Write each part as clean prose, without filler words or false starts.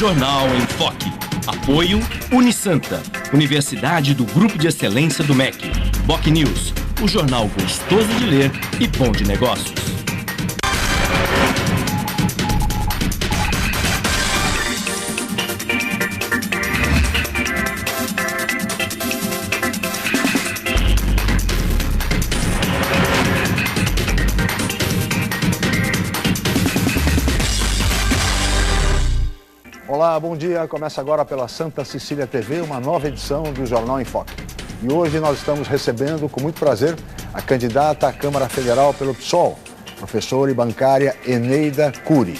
Jornal em Foque. Apoio Unisanta, Universidade do Grupo de Excelência do MEC. Boc News, o jornal gostoso de ler e bom de negócios. Olá, bom dia. Começa agora pela Santa Cecília TV uma nova edição do Jornal em Foque. E hoje nós estamos recebendo com muito prazer a candidata à Câmara Federal pelo PSOL, professora e bancária Eneida Cury.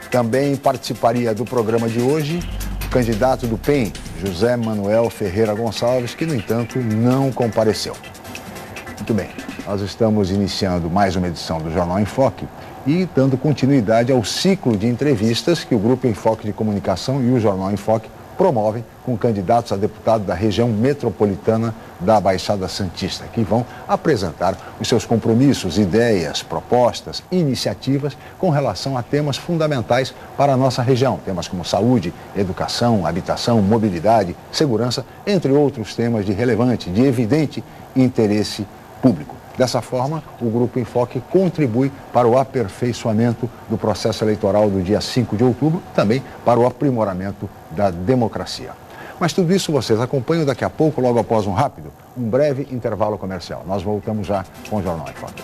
Também participaria do programa de hoje o candidato do PEN, José Manuel Ferreira Gonçalves, que, no entanto, não compareceu. Muito bem, nós estamos iniciando mais uma edição do Jornal em Foque e dando continuidade ao ciclo de entrevistas que o Grupo Enfoque de Comunicação e o Jornal em Foque promovem com candidatos a deputado da região metropolitana da Baixada Santista, que vão apresentar os seus compromissos, ideias, propostas, iniciativas com relação a temas fundamentais para a nossa região. Temas como saúde, educação, habitação, mobilidade, segurança, entre outros temas de relevante, de evidente interesse público. Dessa forma, o Grupo Enfoque contribui para o aperfeiçoamento do processo eleitoral do dia 5 de outubro, também para o aprimoramento da democracia. Mas tudo isso vocês acompanham daqui a pouco, logo após um breve intervalo comercial. Nós voltamos já com o Jornal Enfoque.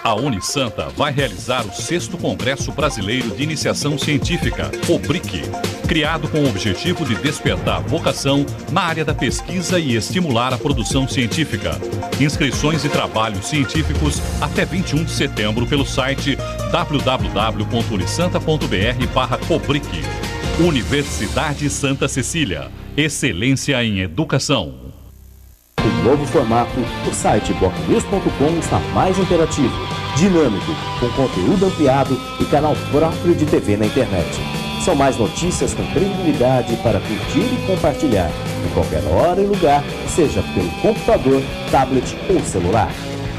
A Unisanta vai realizar o 6º Congresso Brasileiro de Iniciação Científica, o BRIC, criado com o objetivo de despertar vocação na área da pesquisa e estimular a produção científica. Inscrições e trabalhos científicos até 21 de setembro pelo site www.unisanta.br/cobric. Universidade Santa Cecília. Excelência em educação. O novo formato, o site bocnews.com está mais interativo, dinâmico, com conteúdo ampliado e canal próprio de TV na internet. São mais notícias com credibilidade para curtir e compartilhar, em qualquer hora e lugar, seja pelo computador, tablet ou celular.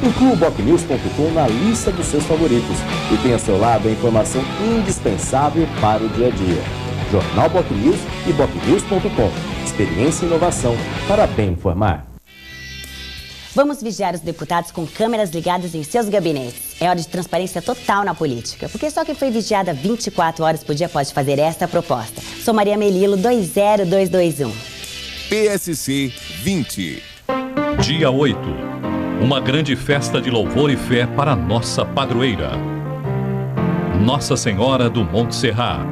Inclua o bocnews.com na lista dos seus favoritos e tenha ao seu lado a informação indispensável para o dia a dia. Jornal Boc News e bocnews.com. Experiência e inovação para bem informar. Vamos vigiar os deputados com câmeras ligadas em seus gabinetes. É hora de transparência total na política, porque só quem foi vigiada 24 horas por dia pode fazer esta proposta. Sou Maria Melilo, 20221. PSC 20. Dia 8. Uma grande festa de louvor e fé para nossa padroeira, Nossa Senhora do Monte Serrat.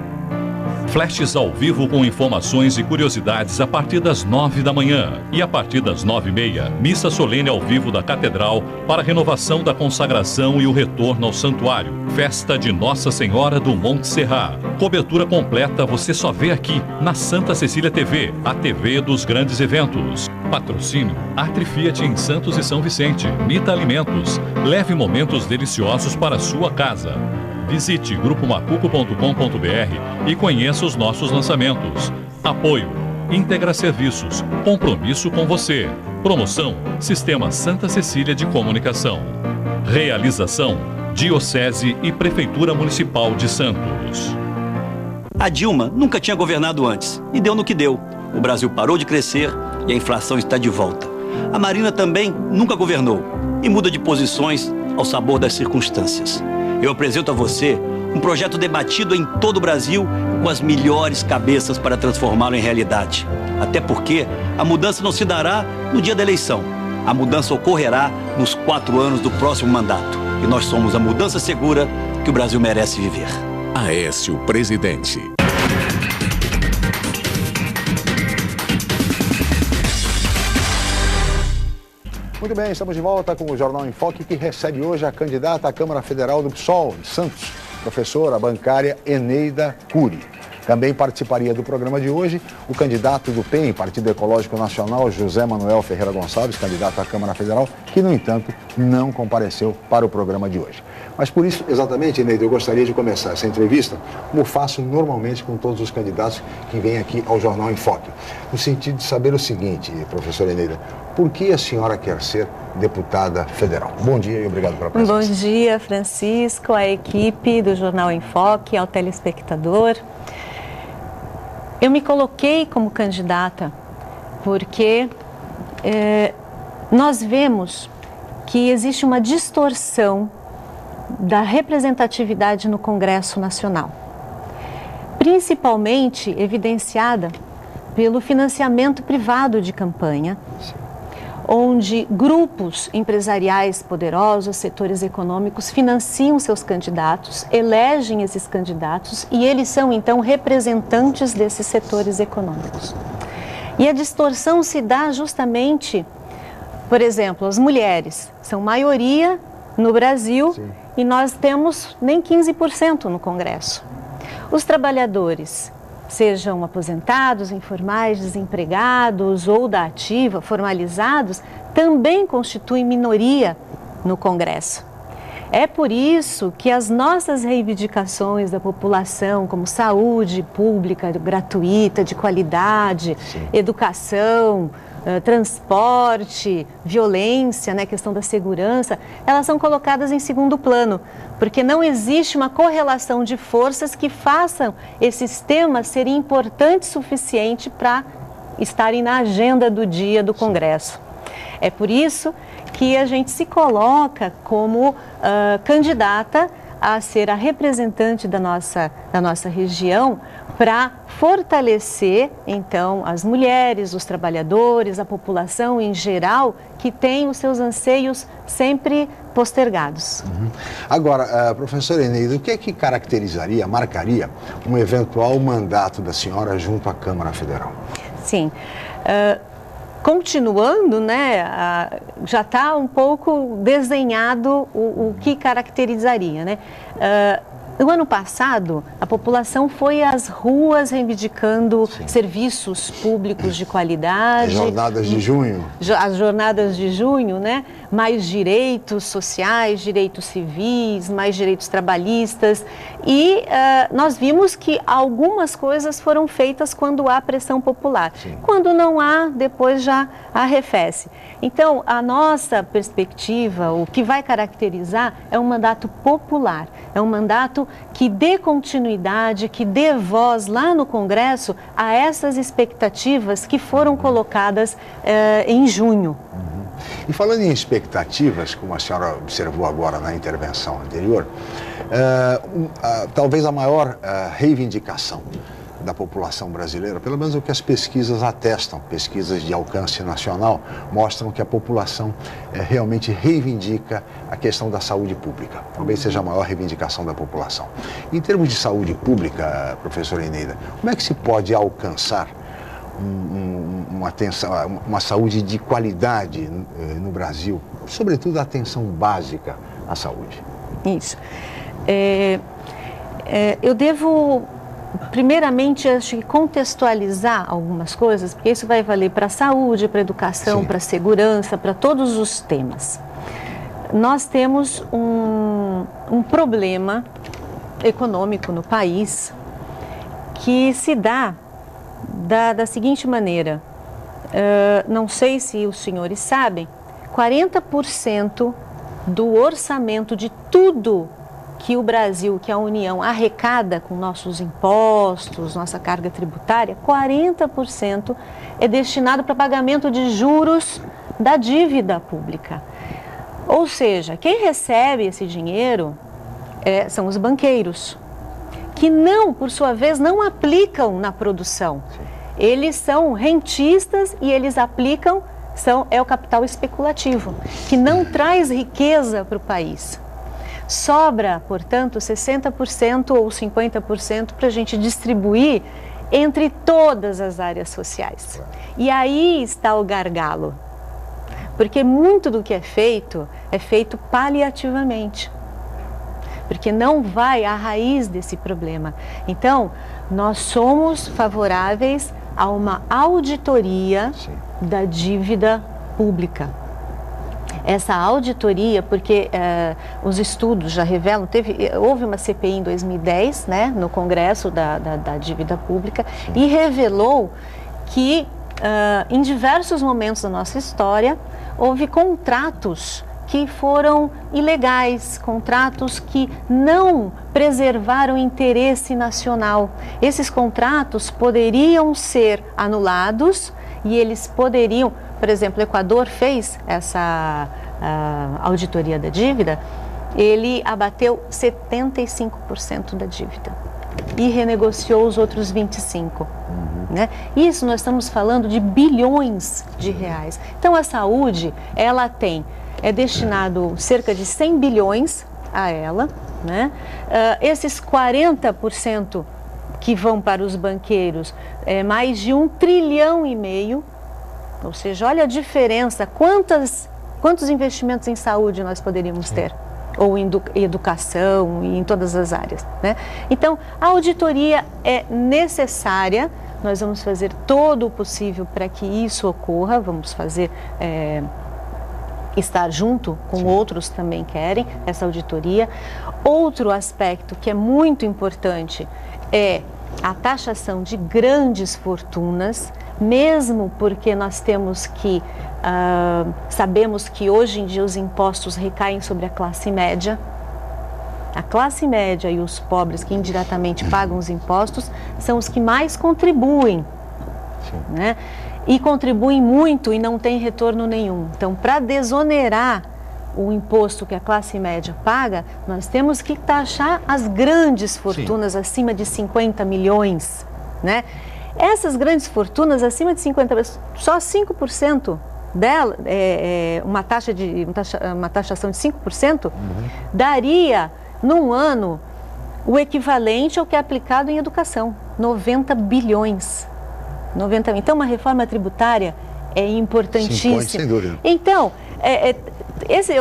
Flashes ao vivo com informações e curiosidades a partir das 9 da manhã e a partir das 9h30, missa solene ao vivo da Catedral para a renovação da consagração e o retorno ao santuário. Festa de Nossa Senhora do Monte Serrat. Cobertura completa você só vê aqui na Santa Cecília TV, a TV dos grandes eventos. Patrocínio Atri Fiat em Santos e São Vicente. Mita Alimentos. Leve momentos deliciosos para a sua casa. Visite grupomacuco.com.br e conheça os nossos lançamentos. Apoio Integra Serviços. Compromisso com você. Promoção Sistema Santa Cecília de Comunicação. Realização Diocese e Prefeitura Municipal de Santos. A Dilma nunca tinha governado antes e deu no que deu. O Brasil parou de crescer e a inflação está de volta. A Marina também nunca governou e muda de posições ao sabor das circunstâncias. Eu apresento a você um projeto debatido em todo o Brasil com as melhores cabeças para transformá-lo em realidade. Até porque a mudança não se dará no dia da eleição. A mudança ocorrerá nos 4 anos do próximo mandato. E nós somos a mudança segura que o Brasil merece viver. Aécio Presidente. Muito bem, estamos de volta com o Jornal em Foque, que recebe hoje a candidata à Câmara Federal do PSOL de Santos, professora bancária Eneida Cury. Também participaria do programa de hoje o candidato do PEN, Partido Ecológico Nacional, José Manuel Ferreira Gonçalves, candidato à Câmara Federal, que, no entanto, não compareceu para o programa de hoje. Mas por isso, exatamente, Eneida, eu gostaria de começar essa entrevista, como faço normalmente com todos os candidatos que vêm aqui ao Jornal em Foque, no sentido de saber o seguinte, professora Eneida, por que a senhora quer ser deputada federal? Bom dia e obrigado pela presença. Bom dia, Francisco, à equipe do Jornal em Foque, ao telespectador. Eu me coloquei como candidata porque nós vemos que existe uma distorção da representatividade no Congresso Nacional, principalmente evidenciada pelo financiamento privado de campanha, onde grupos empresariais poderosos, setores econômicos, financiam seus candidatos, elegem esses candidatos e eles são, então, representantes desses setores econômicos. E a distorção se dá justamente, por exemplo, as mulheres são maioria no Brasil. Sim. E nós temos nem 15% no Congresso. Os trabalhadores, sejam aposentados, informais, desempregados ou da ativa, formalizados, também constituem minoria no Congresso. É por isso que as nossas reivindicações da população, como saúde pública gratuita, de qualidade, sim, educação, transporte, violência, né, questão da segurança, elas são colocadas em segundo plano, porque não existe uma correlação de forças que façam esses temas serem importantes o suficiente para estarem na agenda do dia do Congresso. É por isso que a gente se coloca como candidata a ser a representante da nossa região para fortalecer, então, as mulheres, os trabalhadores, a população em geral, que tem os seus anseios sempre postergados. Uhum. Agora, professora Eneida, o que é que caracterizaria, marcaria um eventual mandato da senhora junto à Câmara Federal? Sim. Continuando, né, já está um pouco desenhado o que caracterizaria, né? No ano passado, a população foi às ruas reivindicando, sim, serviços públicos de qualidade. Jornadas de junho. As jornadas de junho, né? Mais direitos sociais, direitos civis, mais direitos trabalhistas. E nós vimos que algumas coisas foram feitas quando há pressão popular. Sim. Quando não há, depois já arrefece. Então, a nossa perspectiva, o que vai caracterizar é um mandato popular, é um mandato que dê continuidade, que dê voz lá no Congresso a essas expectativas que foram colocadas em junho. Uhum. E falando em expectativas, como a senhora observou agora na intervenção anterior, talvez a maior reivindicação da população brasileira, pelo menos o que as pesquisas atestam, pesquisas de alcance nacional, mostram que a população realmente reivindica a questão da saúde pública. Talvez seja a maior reivindicação da população. Em termos de saúde pública, professora Eneida, como é que se pode alcançar uma saúde de qualidade no Brasil, sobretudo a atenção básica à saúde? Isso. Eu devo, primeiramente, acho que contextualizar algumas coisas, porque isso vai valer para a saúde, para a educação, para a segurança, para todos os temas. Nós temos um problema econômico no país que se dá da seguinte maneira, não sei se os senhores sabem, 40% do orçamento de tudo que o Brasil, que a União arrecada com nossos impostos, nossa carga tributária, 40% é destinado para pagamento de juros da dívida pública. Ou seja, quem recebe esse dinheiro são os banqueiros, que não, por sua vez, não aplicam na produção. Eles são rentistas e eles aplicam, é o capital especulativo, que não traz riqueza para o país. Sobra, portanto, 60% ou 50% para a gente distribuir entre todas as áreas sociais. E aí está o gargalo, porque muito do que é feito paliativamente. porque não vai à raiz desse problema. Então, nós somos favoráveis a uma auditoria da dívida pública. Essa auditoria, porque os estudos já revelam, houve uma CPI em 2010, né, no Congresso da Dívida Pública, e revelou que em diversos momentos da nossa história houve contratos que foram ilegais, contratos que não preservaram o interesse nacional. Esses contratos poderiam ser anulados e eles poderiam, por exemplo, o Equador fez essa auditoria da dívida, ele abateu 75% da dívida e renegociou os outros 25%. Né? Isso nós estamos falando de bilhões de reais. Então a saúde, ela é destinado cerca de 100 bilhões a ela, né? Esses 40% que vão para os banqueiros, mais de 1,5 trilhão, ou seja, olha a diferença, quantos investimentos em saúde nós poderíamos ter, ou em educação, e em todas as áreas, né? Então, a auditoria é necessária, nós vamos fazer todo o possível para que isso ocorra, vamos fazer... estar junto com outros também querem essa auditoria. Outro aspecto que é muito importante é a taxação de grandes fortunas, mesmo porque nós temos que, sabemos que hoje em dia os impostos recaem sobre a classe média. A classe média e os pobres que indiretamente pagam os impostos são os que mais contribuem, né? E contribuem muito e não tem retorno nenhum. Então, para desonerar o imposto que a classe média paga, nós temos que taxar as grandes fortunas acima de 50 milhões, né? Essas grandes fortunas acima de 50 milhões, só 5% dela, uma taxação de 5%, daria, num ano, o equivalente ao que é aplicado em educação, 90 bilhões. Então, uma reforma tributária é importantíssima. Sem dúvida. Então,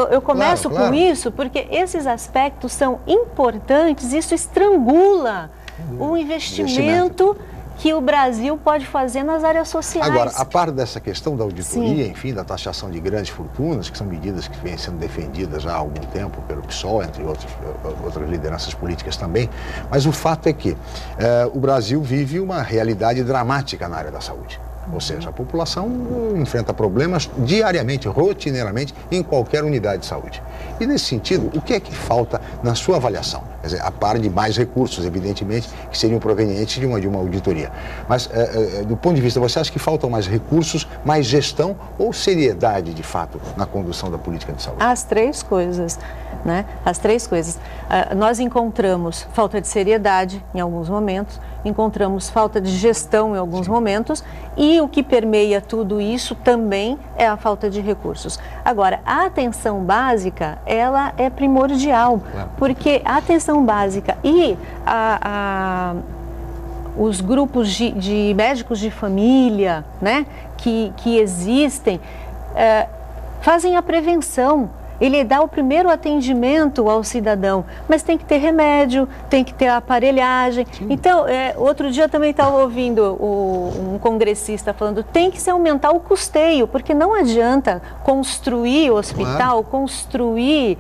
eu começo com isso porque esses aspectos são importantes, isso estrangula o investimento que o Brasil pode fazer nas áreas sociais. Agora, a par dessa questão da auditoria, enfim, da taxação de grandes fortunas, que são medidas que vêm sendo defendidas já há algum tempo pelo PSOL, entre outras lideranças políticas também, mas o fato é que o Brasil vive uma realidade dramática na área da saúde. Ou seja, a população enfrenta problemas diariamente, rotineiramente, em qualquer unidade de saúde. E nesse sentido, o que é que falta na sua avaliação? Quer dizer, a par de mais recursos, evidentemente, que seriam provenientes de uma auditoria. Mas, do ponto de vista, você acha que faltam mais recursos, mais gestão ou seriedade, de fato, na condução da política de saúde? As três coisas, né? As três coisas. Nós encontramos falta de seriedade em alguns momentos, encontramos falta de gestão em alguns momentos e o que permeia tudo isso também é a falta de recursos. Agora, a atenção básica, ela é primordial, porque a atenção básica e os grupos de médicos de família, né, que existem, fazem a prevenção. Ele dá o primeiro atendimento ao cidadão, mas tem que ter remédio, tem que ter aparelhagem. Então, outro dia eu também estava ouvindo um congressista falando, tem que se aumentar o custeio, porque não adianta construir hospital, construir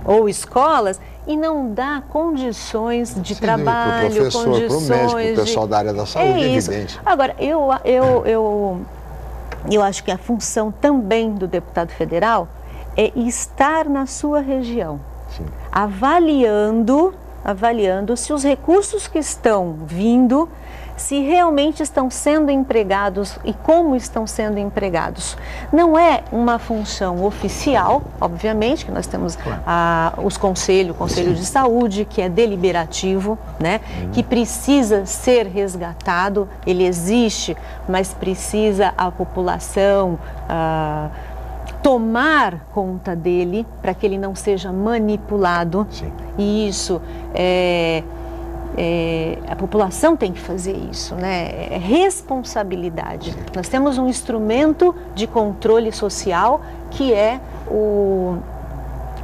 ou escolas e não dar condições de trabalho, pro professor, pro médico, pro pessoal da área da saúde, é evidente. Agora, eu acho que a função também do deputado federal é estar na sua região, avaliando se os recursos que estão vindo, se realmente estão sendo empregados e como estão sendo empregados. Não é uma função oficial, obviamente, que nós temos o Conselho de Saúde, que é deliberativo, né, que precisa ser resgatado, ele existe, mas precisa a população tomar conta dele para que ele não seja manipulado. E isso a população tem que fazer isso, né? É responsabilidade. Nós temos um instrumento de controle social que é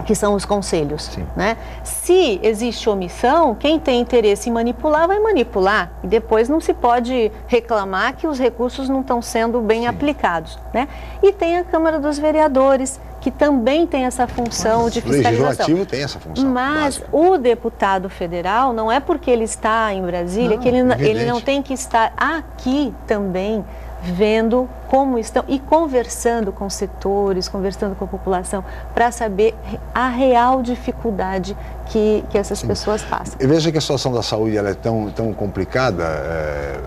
que são os conselhos, né? Se existe omissão, quem tem interesse em manipular, vai manipular. E depois não se pode reclamar que os recursos não estão sendo bem aplicados, né? E tem a Câmara dos Vereadores, que também tem essa função de fiscalização. O Legislativo tem essa função. Mas o deputado federal, não é porque ele está em Brasília, que ele não tem que estar aqui também, vendo como estão e conversando com setores, conversando com a população, para saber a real dificuldade que essas pessoas passam. E veja que a situação da saúde ela é tão complicada,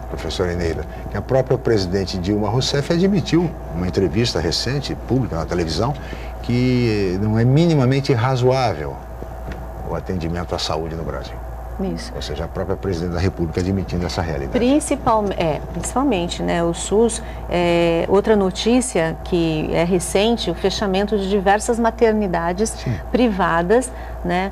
professora Eneida, que a própria presidente Dilma Rousseff admitiu, numa entrevista recente, pública, na televisão, que não é minimamente razoável o atendimento à saúde no Brasil. Isso. Ou seja, a própria presidente da República admitindo essa realidade. Principalmente, né, o SUS, outra notícia que é recente, o fechamento de diversas maternidades privadas, né,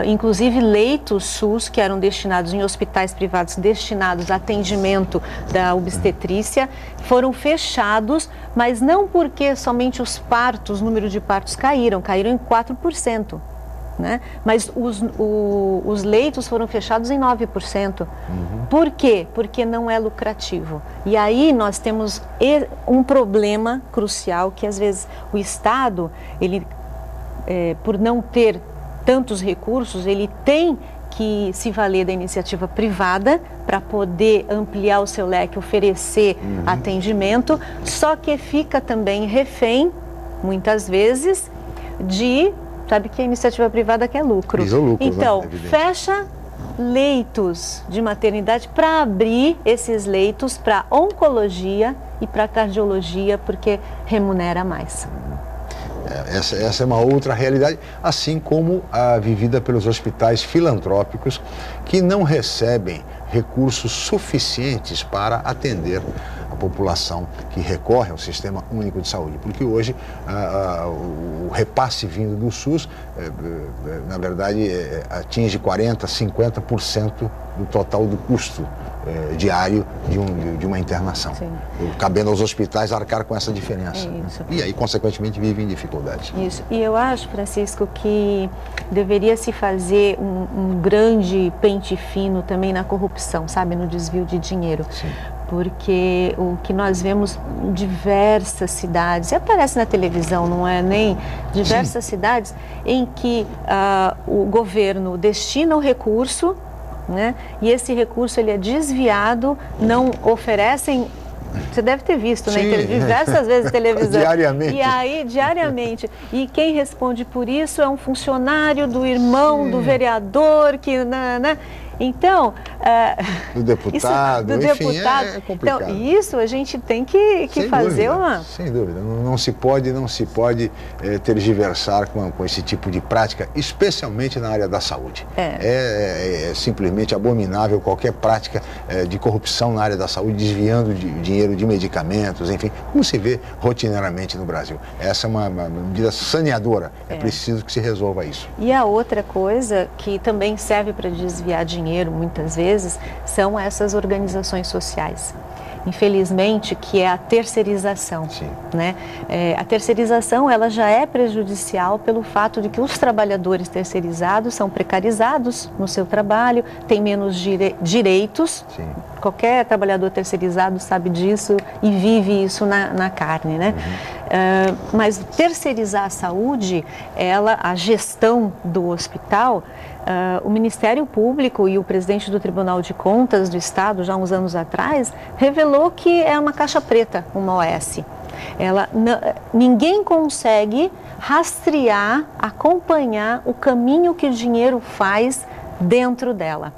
inclusive leitos SUS que eram destinados em hospitais privados, destinados a atendimento da obstetrícia, foram fechados, mas não porque somente os número de partos caíram em 4%. Né? Mas os leitos foram fechados em 9%. Por quê? Porque não é lucrativo. E aí nós temos um problema crucial que às vezes o Estado, ele, por não ter tantos recursos, ele tem que se valer da iniciativa privada para poder ampliar o seu leque, oferecer atendimento, só que fica também refém, muitas vezes, sabe que a iniciativa privada quer lucro. Então, né? Fecha leitos de maternidade para abrir esses leitos para oncologia e para cardiologia, porque remunera mais. Essa é uma outra realidade, assim como a vivida pelos hospitais filantrópicos, que não recebem recursos suficientes para atender a população que recorre ao Sistema Único de Saúde, porque hoje o repasse vindo do SUS, na verdade, atinge 40%, 50% do total do custo diário de uma internação. Cabendo aos hospitais arcar com essa diferença. E aí, consequentemente, vivem em dificuldades. Isso. E eu acho, Francisco, que deveria se fazer um grande pente fino também na corrupção, sabe, no desvio de dinheiro. Porque o que nós vemos em diversas cidades, e aparece na televisão, não é nem diversas cidades, em que o governo destina o recurso, né, e esse recurso ele é desviado, não oferecem. Você deve ter visto, né? Diversas vezes na televisão. Diariamente. E aí, diariamente. E quem responde por isso é um funcionário do irmão do vereador, que, né? Então, do deputado, enfim, é complicado. Então, isso a gente tem que fazer uma... Sem dúvida, não se pode tergiversar com esse tipo de prática, especialmente na área da saúde. É simplesmente abominável qualquer prática de corrupção na área da saúde, desviando dinheiro de medicamentos, enfim, como se vê rotineiramente no Brasil. Essa é uma medida saneadora, é preciso que se resolva isso. E a outra coisa que também serve para desviar dinheiro, muitas vezes, são essas organizações sociais. Infelizmente, que é a terceirização, né? A terceirização, ela já é prejudicial pelo fato de que os trabalhadores terceirizados são precarizados no seu trabalho, têm menos direitos. Qualquer trabalhador terceirizado sabe disso e vive isso na carne, né? Mas terceirizar a saúde, a gestão do hospital, o Ministério Público e o presidente do Tribunal de Contas do Estado, já uns anos atrás, revelou que é uma caixa preta, uma OS. Ninguém consegue rastrear, acompanhar o caminho que o dinheiro faz dentro dela.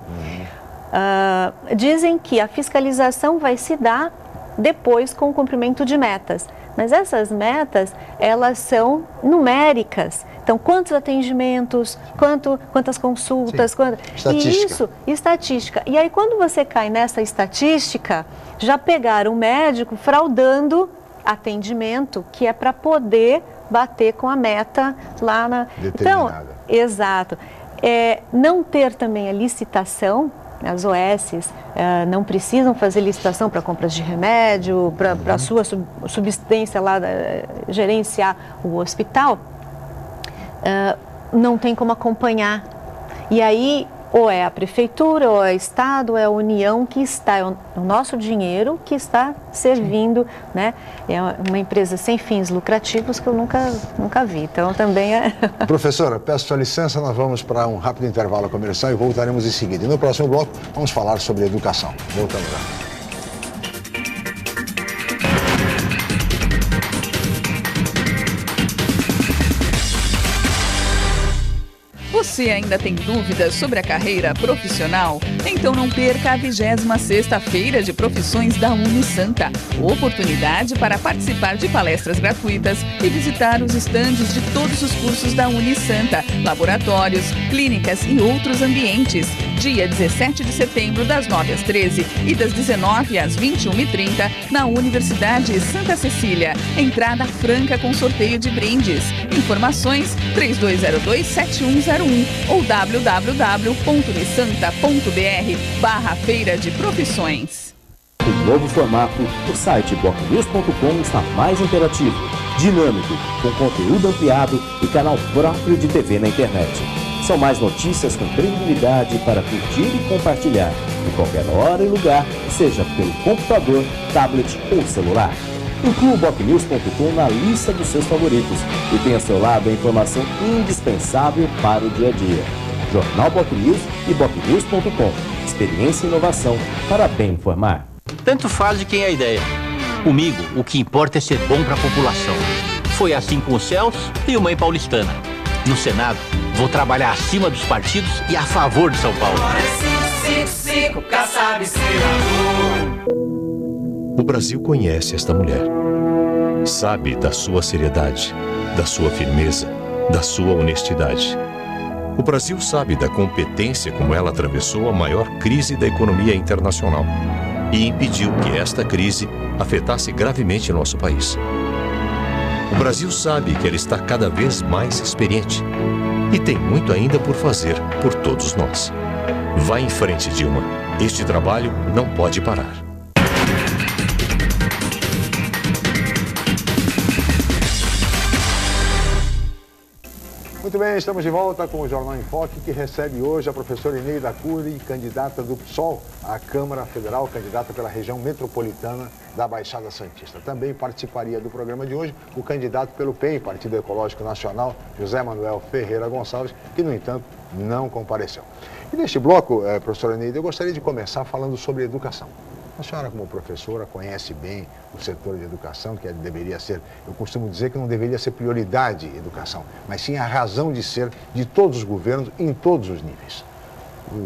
Dizem que a fiscalização vai se dar depois com o cumprimento de metas. Mas essas metas, elas são numéricas. Então, quantos atendimentos, quantas consultas, estatística. Estatística. E aí, quando você cai nessa estatística, já pegaram o médico fraudando atendimento, que é para poder bater com a meta lá na... Então, exato. Não ter também a licitação. As OS não precisam fazer licitação para compras de remédio, para a sua subsistência lá, gerenciar o hospital. não tem como acompanhar. E aí, ou é a prefeitura, ou é o Estado, ou é a União que está, é o nosso dinheiro que está servindo, né? É uma empresa sem fins lucrativos que eu nunca vi, então também é... Professora, peço sua licença, nós vamos para um rápido intervalo comercial e voltaremos em seguida. E no próximo bloco, vamos falar sobre educação. Voltamos já. Você ainda tem dúvidas sobre a carreira profissional? Então não perca a 26ª Feira de Profissões da Unisanta. Oportunidade para participar de palestras gratuitas e visitar os estandes de todos os cursos da Unisanta, laboratórios, clínicas e outros ambientes. Dia 17 de setembro, das 9 às 13 e das 19 às 21h30, na Universidade Santa Cecília. Entrada franca com sorteio de brindes. Informações 3202-7101 ou www.unisanta.br/Feira de Profissões. Com o novo formato, o site bocnews.com está mais interativo, dinâmico, com conteúdo ampliado e canal próprio de TV na internet. São mais notícias com credibilidade para curtir e compartilhar, em qualquer hora e lugar, seja pelo computador, tablet ou celular. Inclua o bocnews.com na lista dos seus favoritos e tenha ao seu lado a informação indispensável para o dia a dia. Jornal Bocnews e bocnews.com. Experiência e inovação para bem informar. Tanto faz de quem é a ideia. Comigo, o que importa é ser bom para a população. Foi assim com o Celso e o Mãe Paulistana. No Senado, vou trabalhar acima dos partidos e a favor de São Paulo. O Brasil conhece esta mulher. Sabe da sua seriedade, da sua firmeza, da sua honestidade. O Brasil sabe da competência como ela atravessou a maior crise da economia internacional e impediu que esta crise afetasse gravemente nosso país. O Brasil sabe que ela está cada vez mais experiente e tem muito ainda por fazer por todos nós. Vá em frente, Dilma. Este trabalho não pode parar. Muito bem, estamos de volta com o Jornal em Foque, que recebe hoje a professora Eneida Cury, candidata do PSOL à Câmara Federal, candidata pela região metropolitana da Baixada Santista. Também participaria do programa de hoje o candidato pelo PEN, Partido Ecológico Nacional, José Manuel Ferreira Gonçalves, que, no entanto, não compareceu. E neste bloco, professora Eneida, eu gostaria de começar falando sobre educação. A senhora, como professora, conhece bem o setor de educação, que deveria ser, eu costumo dizer que não deveria ser prioridade educação, mas sim a razão de ser de todos os governos em todos os níveis. No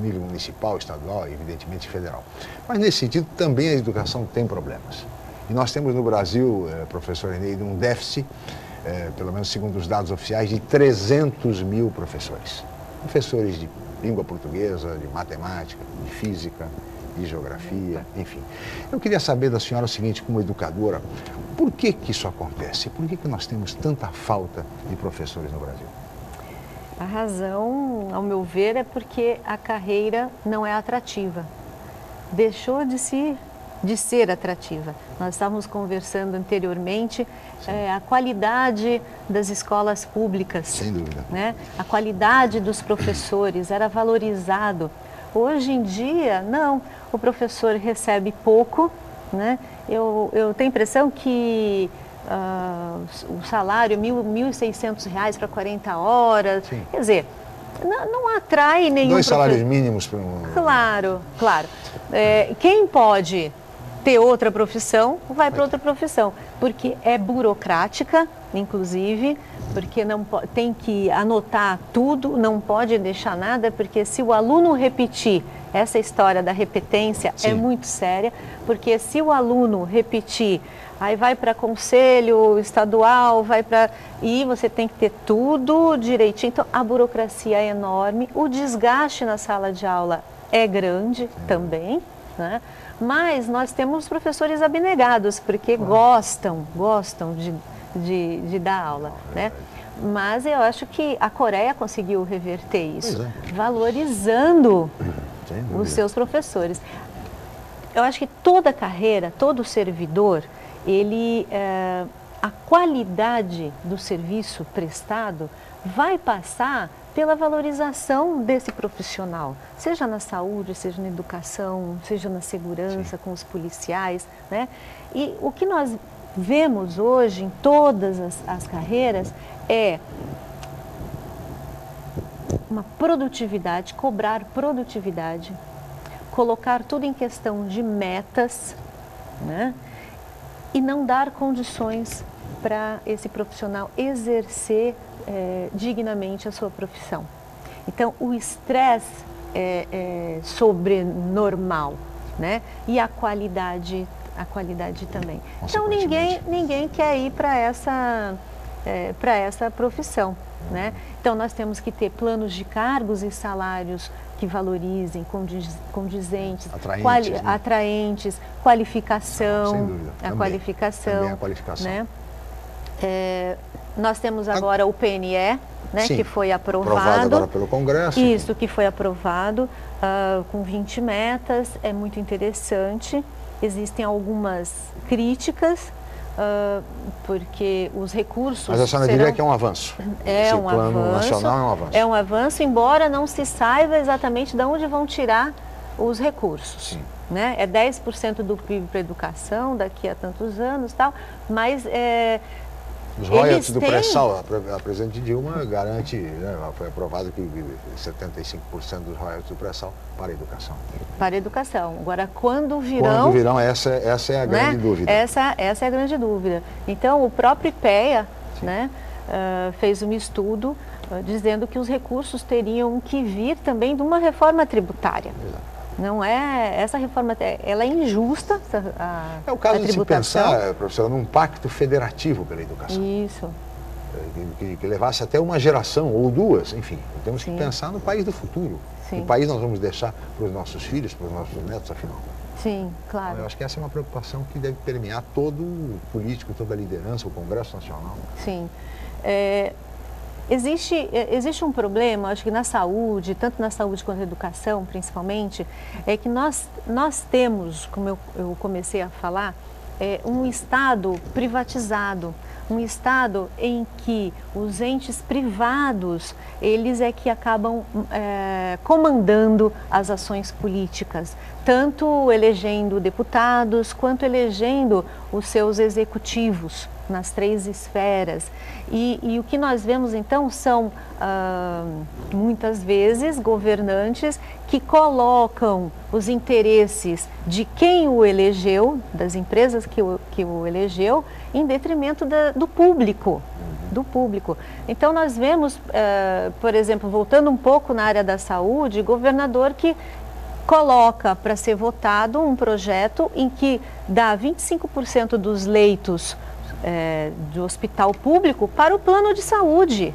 nível municipal, estadual e, evidentemente, federal. Mas, nesse sentido, também a educação tem problemas. E nós temos no Brasil, professor Eneida, um déficit, pelo menos segundo os dados oficiais, de 300 mil professores. Professores de língua portuguesa, de matemática, de física, de geografia, enfim. Eu queria saber da senhora o seguinte, como educadora, por que isso acontece? Por que nós temos tanta falta de professores no Brasil? A razão, ao meu ver, é porque a carreira não é atrativa. Deixou de ser atrativa. Nós estávamos conversando anteriormente, a qualidade das escolas públicas. Sem dúvida. Né? A qualidade dos professores era valorizado. Hoje em dia, não. O professor recebe pouco, né? Eu tenho a impressão que o salário, R$ 1.600 para 40 horas, sim. Quer dizer, não atrai nenhum... 2 salários mínimos para um... Claro, claro. Quem pode ter outra profissão, vai para outra profissão, porque é burocrática, inclusive, porque não tem que anotar tudo, não pode deixar nada, porque se o aluno repetir, essa história da repetência sim. É muito séria, porque se o aluno repetir, aí vai para conselho estadual, e você tem que ter tudo direitinho. Então, a burocracia é enorme, o desgaste na sala de aula é grande também, né? Mas nós temos professores abnegados, porque gostam de dar aula, né? Mas eu acho que a Coreia conseguiu reverter isso, valorizando os seus professores. Eu acho que toda carreira, todo servidor, ele a qualidade do serviço prestado vai passar pela valorização desse profissional, seja na saúde, seja na educação, seja na segurança, com os policiais, né? E o que nós vemos hoje em todas as carreiras é uma produtividade, cobrar produtividade, colocar tudo em questão de metas, né? E não dar condições para esse profissional exercer dignamente a sua profissão. Então, o estresse é sobrenormal, né? E a qualidade também. Então, ninguém quer ir para essa profissão, né? Então, nós temos que ter planos de cargos e salários que valorizem, condizentes, atraentes, qualificação, sem dúvida. Também a qualificação, né? Nós temos agora o PNE, né, que foi aprovado agora pelo Congresso. Isso, que foi aprovado com 20 metas, é muito interessante. Existem algumas críticas, porque os recursos... Mas a senhora diria que é um avanço? É um plano avanço, nacional é um avanço. É um avanço, embora não se saiba exatamente de onde vão tirar os recursos. Sim. Né? É 10% do PIB para a educação daqui a tantos anos, tal, mas... Os royalties do pré-sal, a presidente Dilma garante, né, foi aprovado que 75% dos royalties do pré-sal para a educação. Para a educação. Agora, quando virão... essa é a grande dúvida. Essa é a grande dúvida. Então, o próprio IPEA, né, fez um estudo dizendo que os recursos teriam que vir também de uma reforma tributária. Exato. Não é, essa reforma, ela é injusta, é o caso de se pensar, professora, num pacto federativo pela educação. Isso. Que levasse até uma geração ou duas, enfim. Temos que pensar no país do futuro. Que país nós vamos deixar para os nossos filhos, para os nossos netos, afinal. Sim, claro. Eu acho que essa é uma preocupação que deve permear todo o político, toda a liderança, o Congresso Nacional. Sim. Existe um problema, acho que na saúde, tanto na saúde quanto na educação, principalmente, é que nós temos, como eu comecei a falar, um Estado privatizado, um Estado em que os entes privados, eles é que acabam comandando as ações políticas, tanto elegendo deputados, quanto elegendo os seus executivos nas 3 esferas. E o que nós vemos então são, muitas vezes, governantes que colocam os interesses de quem o elegeu, das empresas que o elegeu, em detrimento do público. Então nós vemos, por exemplo, voltando um pouco na área da saúde, governador que coloca para ser votado um projeto em que dá 25% dos leitos do hospital público para o plano de saúde.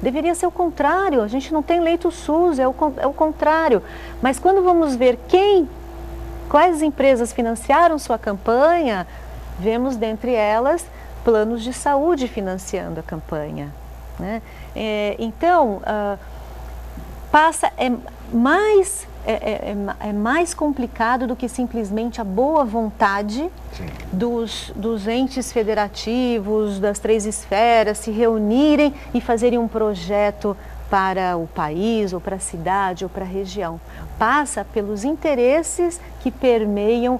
Deveria ser o contrário, a gente não tem leito SUS, é o contrário. Mas quando vamos ver quais empresas financiaram sua campanha, vemos dentre elas planos de saúde financiando a campanha, né? Então, é mais complicado do que simplesmente a boa vontade dos entes federativos, das 3 esferas, se reunirem e fazerem um projeto para o país, ou para a cidade, ou para a região. Passa pelos interesses que permeiam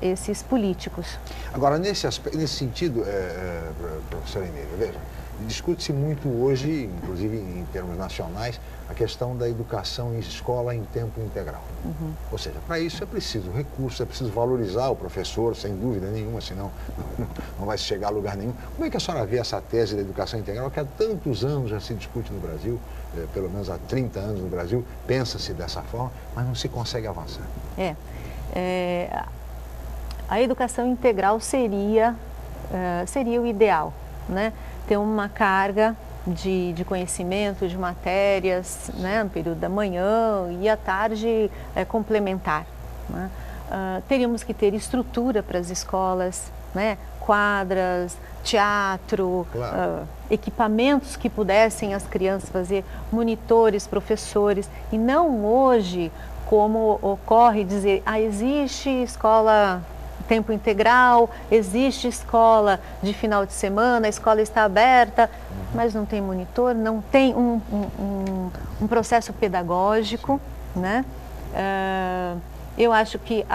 esses políticos. Agora, nesse sentido, professora Inês, veja, discute-se muito hoje, inclusive em termos nacionais, a questão da educação em escola em tempo integral. Ou seja, para isso é preciso recurso, é preciso valorizar o professor, sem dúvida nenhuma, senão não vai chegar a lugar nenhum. Como é que a senhora vê essa tese da educação integral, que há tantos anos já se discute no Brasil, pelo menos há 30 anos no Brasil, pensa-se dessa forma, mas não se consegue avançar? A educação integral seria o ideal, né? Ter uma carga de conhecimento, de matérias, né, no período da manhã e à tarde complementar, né? Teríamos que ter estrutura para as escolas, né? Quadras, teatro, equipamentos que pudessem as crianças fazer, monitores, professores, e não hoje como ocorre dizer, existe escola tempo integral, existe escola de final de semana, a escola está aberta, mas não tem monitor, não tem um processo pedagógico, né? Eu acho que,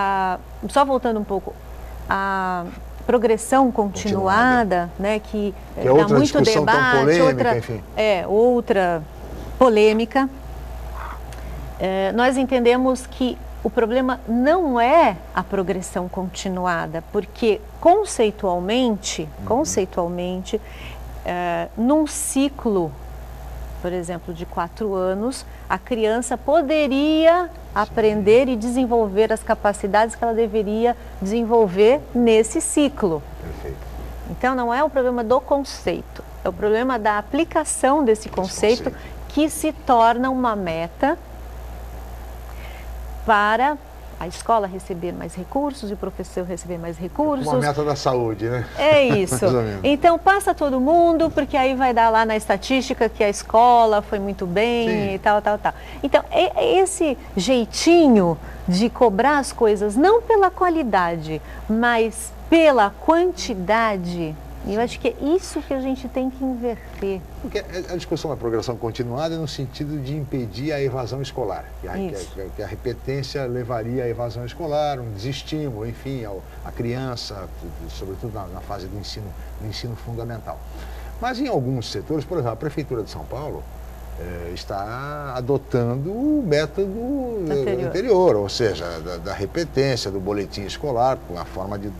só voltando um pouco, a progressão continuada, né, que dá muito debate, polêmica, outra polêmica, nós entendemos que o problema não é a progressão continuada, porque conceitualmente, num ciclo, por exemplo, de 4 anos, a criança poderia aprender e desenvolver as capacidades que ela deveria desenvolver nesse ciclo. Perfeito. Então, não é o problema do conceito, é o problema da aplicação desse conceito que se torna uma meta para a escola receber mais recursos e o professor receber mais recursos. Uma meta da saúde, né? É isso. Então passa todo mundo, porque aí vai dar lá na estatística que a escola foi muito bem e tal. Então, esse jeitinho de cobrar as coisas, não pela qualidade, mas pela quantidade, eu acho que é isso que a gente tem que inverter. Porque a discussão da progressão continuada é no sentido de impedir a evasão escolar. Que a repetência levaria à evasão escolar, um desestímulo, enfim, a criança, sobretudo na fase do ensino fundamental. Mas em alguns setores, por exemplo, a Prefeitura de São Paulo está adotando o método anterior, ou seja, da repetência, do boletim escolar, uma forma de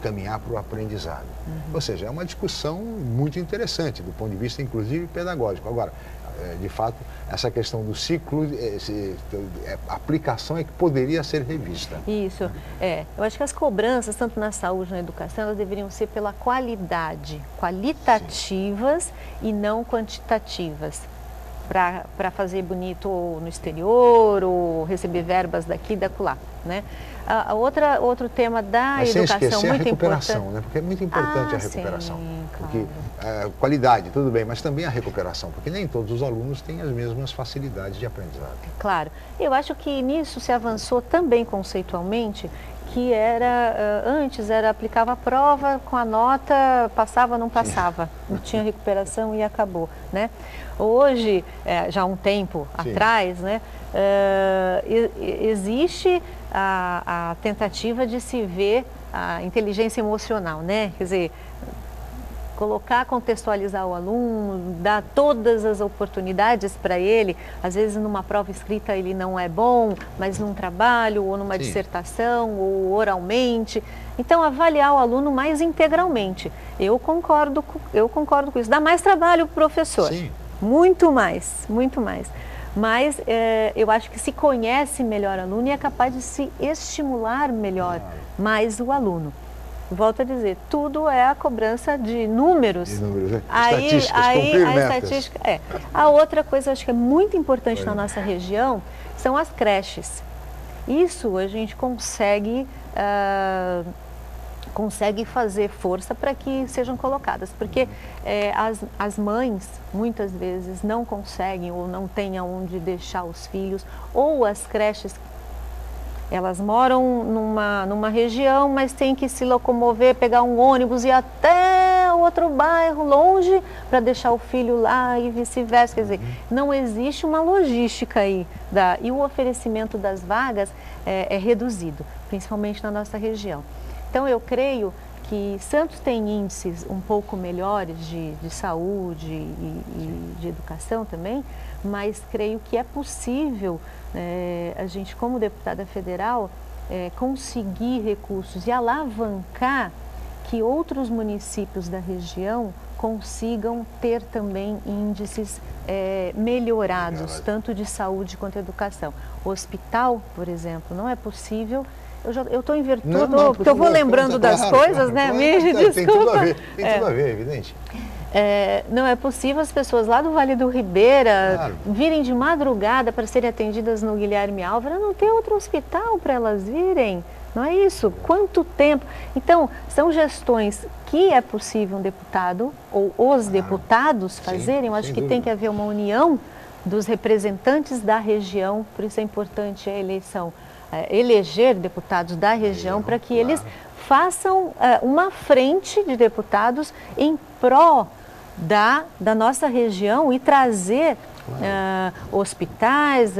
caminhar para o aprendizado. Ou seja, é uma discussão muito interessante, do ponto de vista, inclusive, pedagógico. Agora, de fato, essa questão do ciclo, a aplicação é que poderia ser revista. Isso. Eu acho que as cobranças, tanto na saúde, na educação, elas deveriam ser pela qualidade, qualitativas e não quantitativas. Para fazer bonito no exterior, ou receber verbas daqui e dacolá, né? Outro tema da educação muito a recuperação, né? Porque é muito importante a recuperação. Sim, claro. Porque qualidade, tudo bem, mas também a recuperação, porque nem todos os alunos têm as mesmas facilidades de aprendizado. Claro. Eu acho que nisso se avançou também conceitualmente, que antes aplicava a prova com a nota, passava, não passava, não tinha recuperação e acabou, né? Hoje, já há um tempo atrás, né, existe a tentativa de se ver a inteligência emocional, né? Quer dizer, contextualizar o aluno, dar todas as oportunidades para ele. Às vezes numa prova escrita ele não é bom, mas num trabalho ou numa dissertação ou oralmente. Então avaliar o aluno mais integralmente. Eu concordo com isso. Dá mais trabalho para o professor. Sim. Muito mais, muito mais. Mas eu acho que se conhece melhor o aluno e é capaz de se estimular melhor mais o aluno. Volto a dizer, tudo é a cobrança de números. Né? Estatística. A outra coisa, acho que é muito importante na nossa região, são as creches. Isso a gente consegue fazer força para que sejam colocadas, porque as mães muitas vezes não conseguem ou não têm aonde deixar os filhos, ou as creches, elas moram numa região, mas tem que se locomover, pegar um ônibus e ir até outro bairro longe para deixar o filho lá e vice-versa. Quer dizer, não existe uma logística aí. E o oferecimento das vagas é reduzido, principalmente na nossa região. Então, eu creio que Santos tem índices um pouco melhores de saúde e de educação também, mas creio que é possível a gente, como deputada federal, conseguir recursos e alavancar que outros municípios da região consigam ter também índices melhorados, tanto de saúde quanto de educação. O hospital, por exemplo, não é possível. Eu estou invertendo, porque eu vou lembrando das coisas, né? Desculpa. Tem tudo a ver, é evidente. Não é possível as pessoas lá do Vale do Ribeira virem de madrugada para serem atendidas no Guilherme Álvaro, não tem outro hospital para elas virem, não é isso? Quanto tempo? Então, são gestões que é possível um deputado ou os deputados fazerem. Eu acho que tem que haver uma união dos representantes da região, por isso é importante a eleição eleger deputados da região para que eles façam uma frente de deputados em pró da nossa região e trazer hospitais,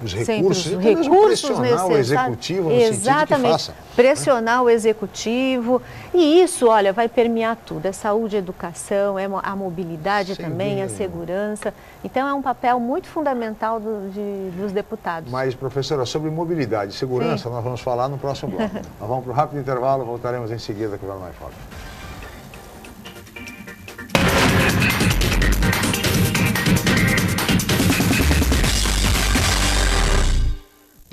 os recursos necessários. O executivo no Exatamente, sentido que faça. Pressionar o executivo. E isso, olha, vai permear tudo. É saúde, educação, é a mobilidade também, a segurança. Então, é um papel muito fundamental dos deputados. Mas, professora, sobre mobilidade e segurança, nós vamos falar no próximo bloco. Nós vamos para um rápido intervalo, voltaremos em seguida com o Jornal em Foque.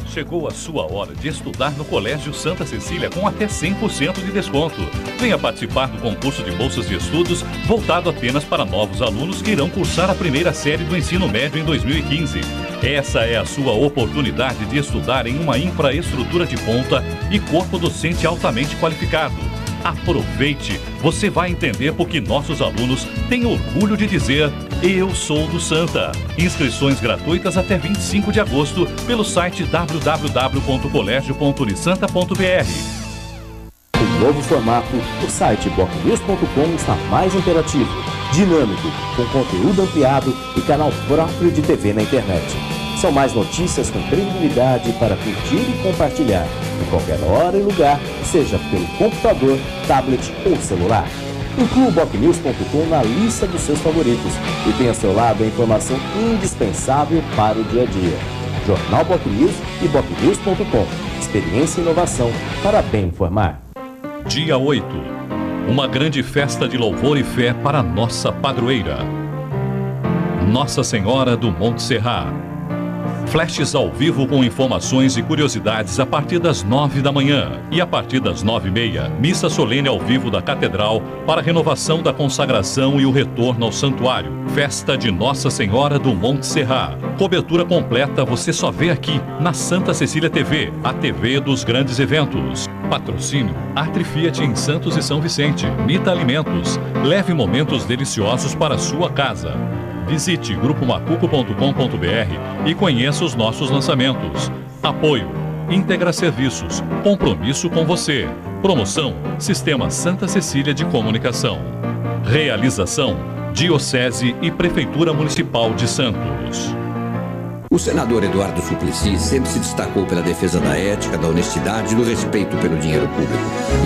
Chegou a sua hora de estudar no Colégio Santa Cecília com até 100% de desconto. Venha participar do concurso de bolsas de estudos voltado apenas para novos alunos que irão cursar a primeira série do ensino médio em 2015. Essa é a sua oportunidade de estudar em uma infraestrutura de ponta e corpo docente altamente qualificado. Aproveite! Você vai entender porque nossos alunos têm orgulho de dizer: eu sou do Santa. Inscrições gratuitas até 25 de agosto pelo site www.colégio.unisanta.br. O novo formato, o site bocnews.com está mais interativo, dinâmico, com conteúdo ampliado e canal próprio de TV na internet. São mais notícias com credibilidade para curtir e compartilhar, em qualquer hora e lugar, seja pelo computador, tablet ou celular. Inclua o bocnews.com na lista dos seus favoritos e tenha ao seu lado a informação indispensável para o dia a dia. Jornal Bocnews e bocnews.com. Experiência e inovação para bem informar. Dia 8. Uma grande festa de louvor e fé para nossa padroeira, Nossa Senhora do Monte Serra. Flashes ao vivo com informações e curiosidades a partir das 9 da manhã. E a partir das 9h30, missa solene ao vivo da Catedral para a renovação da consagração e o retorno ao santuário. Festa de Nossa Senhora do Monte Serra. Cobertura completa você só vê aqui, na Santa Cecília TV, a TV dos grandes eventos. Patrocínio Atri Fiat em Santos e São Vicente. Mita Alimentos. Leve momentos deliciosos para a sua casa. Visite grupomacuco.com.br e conheça os nossos lançamentos. Apoio Íntegra Serviços. Compromisso com você. Promoção Sistema Santa Cecília de Comunicação. Realização Diocese e Prefeitura Municipal de Santos. O senador Eduardo Suplicy sempre se destacou pela defesa da ética, da honestidade e do respeito pelo dinheiro público.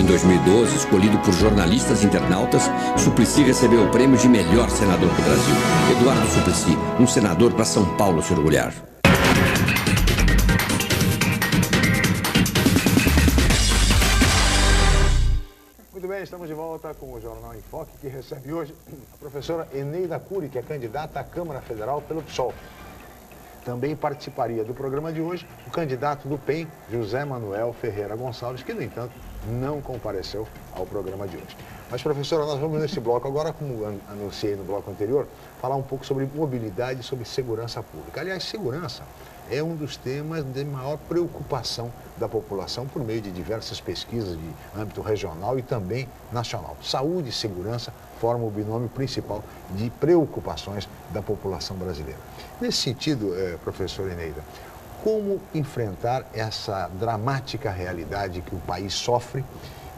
Em 2012, escolhido por jornalistas e internautas, Suplicy recebeu o prêmio de melhor senador do Brasil. Eduardo Suplicy, um senador para São Paulo se orgulhar. Muito bem, estamos de volta com o Jornal em Foque, que recebe hoje a professora Eneida Cury, que é candidata à Câmara Federal pelo PSOL. Também participaria do programa de hoje o candidato do PEN, José Manuel Ferreira Gonçalves, que, no entanto, não compareceu ao programa de hoje. Mas, professora, nós vamos nesse bloco agora, como anunciei no bloco anterior, falar um pouco sobre mobilidade e sobre segurança pública. Aliás, segurança é um dos temas de maior preocupação da população por meio de diversas pesquisas de âmbito regional e também nacional. Saúde e segurança formam o binômio principal de preocupações da população brasileira. Nesse sentido, professora Eneida, como enfrentar essa dramática realidade que o país sofre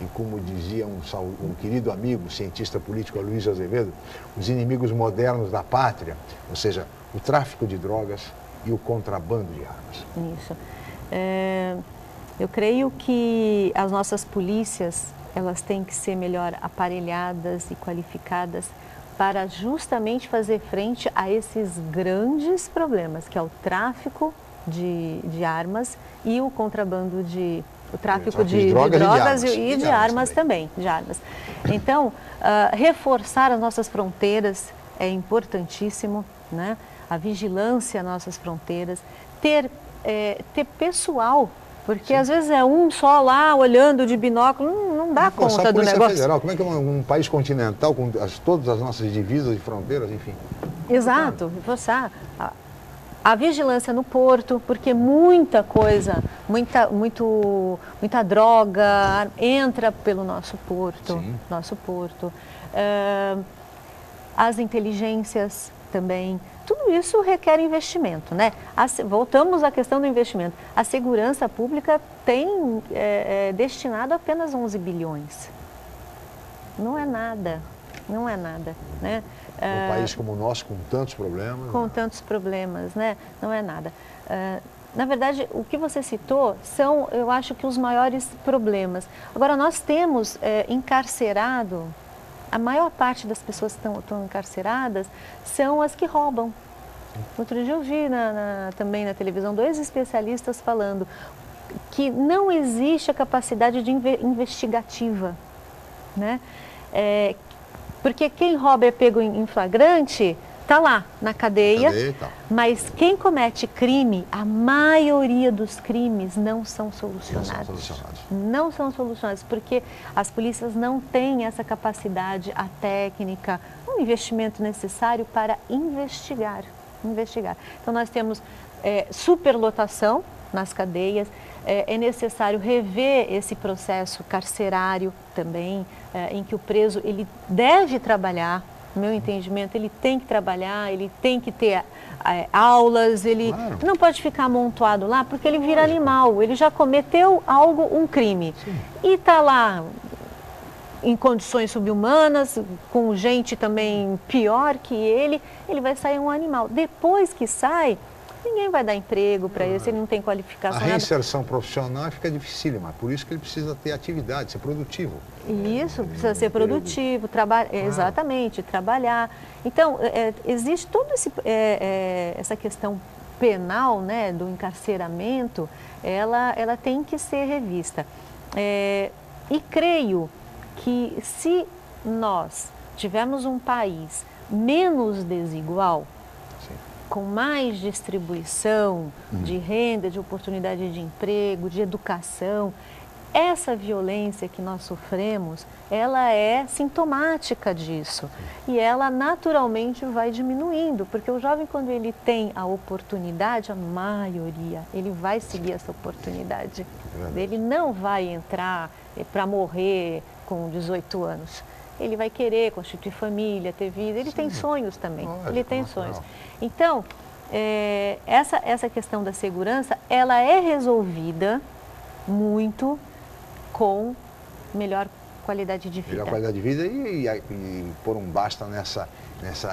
e, como dizia um querido amigo, cientista político, Luiz Azevedo, os inimigos modernos da pátria, ou seja, o tráfico de drogas e o contrabando de armas? Isso. Eu creio que as nossas polícias, elas têm que ser melhor aparelhadas e qualificadas para justamente fazer frente a esses grandes problemas, que é o tráfico de armas e o contrabando o tráfico de drogas e de armas também. Então, reforçar as nossas fronteiras é importantíssimo, né? A vigilância às nossas fronteiras, ter pessoal, porque às vezes é um só lá olhando de binóculo, não dá conta do negócio. Federal, como é que é um país continental com todas as nossas divisas e fronteiras, enfim? Exato, reforçar a vigilância no porto, porque muita coisa, muita droga entra pelo nosso porto. As inteligências, também. Tudo isso requer investimento, né? Voltamos à questão do investimento. A segurança pública tem destinado apenas 11 bilhões. Não é nada, não é nada, né? Um país como o nosso, com tantos problemas. Com tantos problemas, né? Não é nada. Na verdade, o que você citou são, eu acho que os maiores problemas. Agora, nós temos encarcerado, a maior parte das pessoas que estão encarceradas são as que roubam. Outro dia eu vi também na televisão 2 especialistas falando que não existe a capacidade de investigativa, né? Porque quem rouba é pego em flagrante, está lá na cadeia, mas quem comete crime, a maioria dos crimes não são solucionados. Não são solucionados, porque as polícias não têm essa capacidade, a técnica, o investimento necessário para investigar. Então nós temos superlotação nas cadeias, é necessário rever esse processo carcerário também, em que o preso ele deve trabalhar. No meu entendimento, ele tem que trabalhar, ele tem que ter aulas, ele não pode ficar amontoado lá, porque ele vira animal, ele já cometeu um crime. Sim. E está lá em condições subhumanas, com gente também pior que ele vai sair um animal. Depois que sai, ninguém vai dar emprego para ele, se ele não tem qualificação. A reinserção profissional fica dificílima, por isso que ele precisa ter atividade, ser produtivo. Isso, precisa ser produtivo, exatamente, trabalhar. Então, existe toda essa questão penal, né, do encarceramento, ela tem que ser revista. E creio que se nós tivermos um país menos desigual, com mais distribuição de renda, de oportunidade de emprego, de educação, essa violência que nós sofremos, ela é sintomática disso. E ela naturalmente vai diminuindo, porque o jovem, quando ele tem a oportunidade, a maioria, ele vai seguir essa oportunidade. Ele não vai entrar para morrer com 18 anos. Ele vai querer constituir família, ter vida, ele tem sonhos também, ele tem sonhos. Então, essa questão da segurança, ela é resolvida muito com melhor qualidade de vida. Melhor qualidade de vida e pôr um basta nessa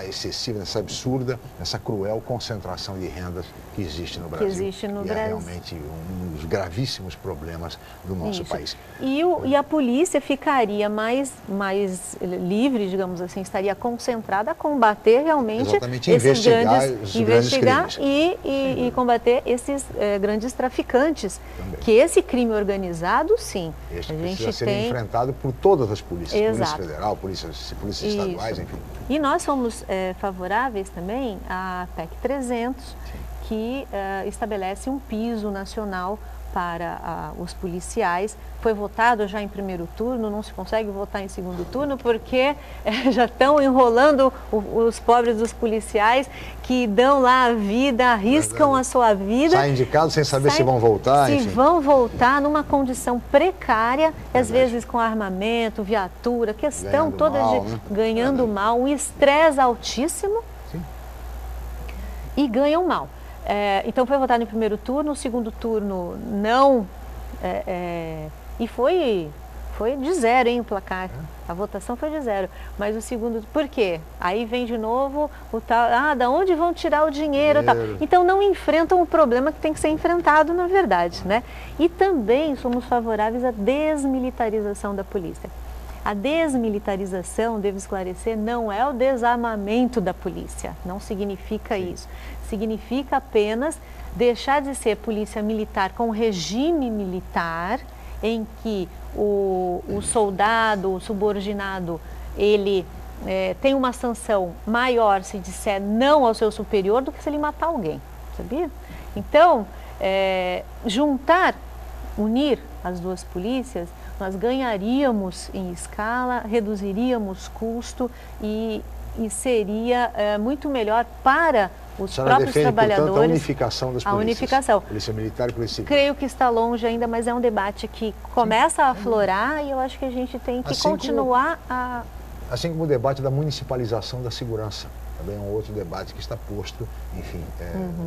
excessiva, nessa absurda, nessa cruel concentração de rendas que existe no Brasil. É realmente um dos gravíssimos problemas do nosso país. E a polícia ficaria mais livre, digamos assim, estaria concentrada a combater realmente investigar e combater esses grandes traficantes. Também. Que esse crime organizado, sim. Este precisa ser enfrentado por todas as polícias. Polícia Federal, polícias estaduais, enfim. E nós somos favoráveis também à PEC 300, que estabelece um piso nacional para os policiais. Foi votado já em primeiro turno, não se consegue votar em segundo turno, porque já estão enrolando os pobres dos policiais que dão lá a vida, arriscam a sua vida. Saem de casa sem saber se vão voltar, enfim. Vão voltar numa condição precária, às vezes com armamento, viatura, questão ganhando toda mal, de ganhando mal, um estresse altíssimo. Sim. E ganham mal. Então foi votado em primeiro turno, o segundo turno não, e foi de zero, hein, o placar, a votação foi de zero, mas o segundo, por quê? Aí vem de novo o tal, da onde vão tirar o dinheiro? Tal. Então não enfrentam o problema que tem que ser enfrentado, na verdade, né? E também somos favoráveis à desmilitarização da polícia. A desmilitarização, devo esclarecer, não é o desarmamento da polícia, não significa isso. Significa apenas deixar de ser polícia militar com regime militar, em que o soldado, o subordinado, ele tem uma sanção maior se disser não ao seu superior do que se ele matar alguém, sabia? Então, unir as duas polícias, nós ganharíamos em escala, reduziríamos custo e seria muito melhor para os próprios trabalhadores. Portanto, a unificação das polícias. A unificação. Polícia Militar e Polícia Civil. Creio que está longe ainda, mas é um debate que começa a aflorar e eu acho que a gente tem que continuar a Assim como o debate da municipalização da segurança. Também é um outro debate que está posto, enfim,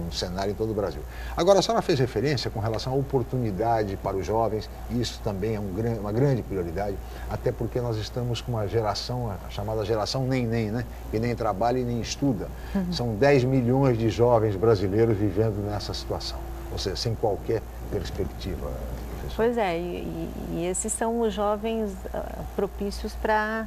no cenário em todo o Brasil. Agora, a senhora fez referência com relação à oportunidade para os jovens, e isso também é uma grande prioridade, até porque nós estamos com uma geração, a chamada geração nem-nem, né? Que nem trabalha e nem estuda. São 10 milhões de jovens brasileiros vivendo nessa situação, ou seja, sem qualquer perspectiva. Pois é, e esses são os jovens propícios para